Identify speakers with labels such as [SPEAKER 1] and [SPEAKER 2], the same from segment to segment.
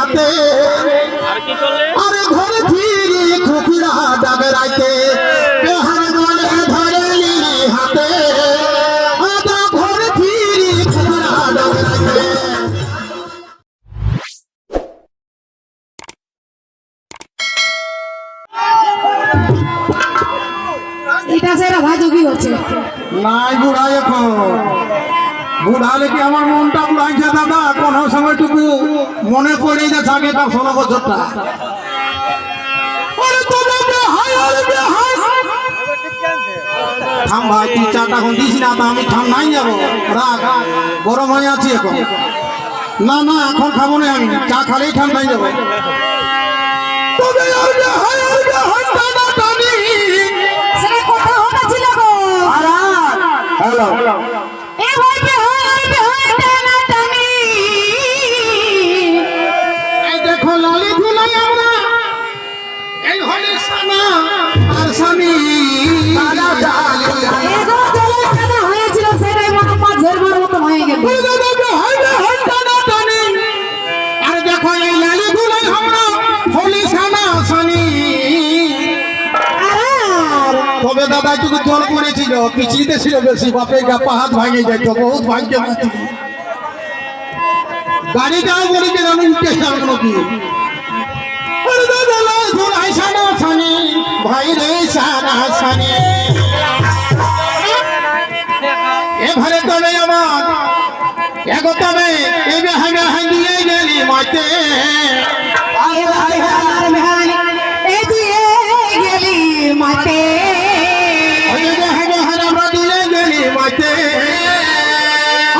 [SPEAKER 1] হাতে আরে ঘরে ফিরি খুকিরা ডাকে রাইতে বেহার গলে ধরেলি হাতে আদা ঘরে ফিরি খুকিরা ডাকে রাইতে।
[SPEAKER 2] এটা সেরা ভাজু কি হচ্ছে
[SPEAKER 1] নাই বুড়া এখন বুড়ালে কি আমার মনটা বুড়াইছে দাদা কোনো সময়টুকু মনে পড়ে যাচ্ছে আগেকার 16 বছরটা। থাম ভাই তুই চাটা এখন দিস না আমি ঠান্ডাই যাবো রাখ গরম হয়ে আছি এখন না না এখন খাবো না আমি চা খালেই ঠান্ডাই যাবো।
[SPEAKER 2] সেটা কথা হচ্ছিল গো
[SPEAKER 1] হ্যালো
[SPEAKER 2] এ ভাই বিহার টানা টানি
[SPEAKER 1] এই দেখো লালি ধুলাই আমরা এই হলি সানা আর স্বামী
[SPEAKER 2] এগো চলে কাদা হয়েছিল সেটাই মতো মাঝের মার মতো হয়ে গেল।
[SPEAKER 1] আর দেখো এই লালি ধুলাই আমরা হলি সানা স্বামী। তবে দাদা একটু জল পড়েছিল পিছিয়ে ছিল বেশি বাপে গাপা হাত ভাঙে যাইতো বহুত ভাগ্য গাড়িটাও বলেছে আমি উঠে যাবো কি ভাই রে সানা সানি এভাবে তবে আমার এগো তবে এবে হামে হাঁদিয়ে গেলি মাতে
[SPEAKER 2] আয় ভাই হার ভাই এ দিয়ে গেলি মাতে
[SPEAKER 1] এবে হামে হার আমরা দিয়ে গেলি মাতে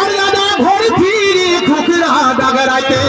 [SPEAKER 1] আর দাদা ঘর ফিরি খুকরা ডাগরাইতে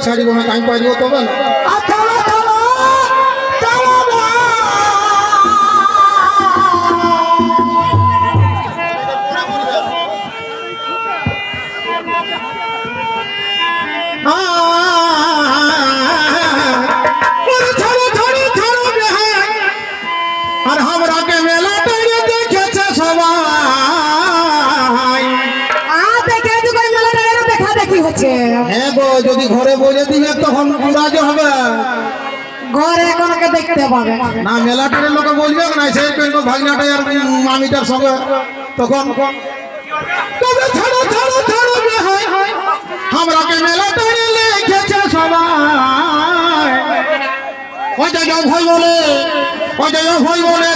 [SPEAKER 1] ছাড়িব না আমি পারিব তবে না আর हमरा के मेला দেখেছে সবাই
[SPEAKER 2] দেখে কোন মেলা দেখা দেখি হচ্ছে।
[SPEAKER 1] হ্যাঁ গো যদি ঘরে বলে দিবে তখন পুরাজ হবে
[SPEAKER 2] ঘরে কোনকে দেখতে পাবে
[SPEAKER 1] না মেলাটার লোকে বলবে না সেই পেন্টো ভাগনাটা আর মামিটার সঙ্গে তখন তবে ছাড়ো ছাড়ো ছাড়ো हमरा के মেলাটারে লেখেছে সবাই ওই যে ভাই বলে ওই যে ভাই বলে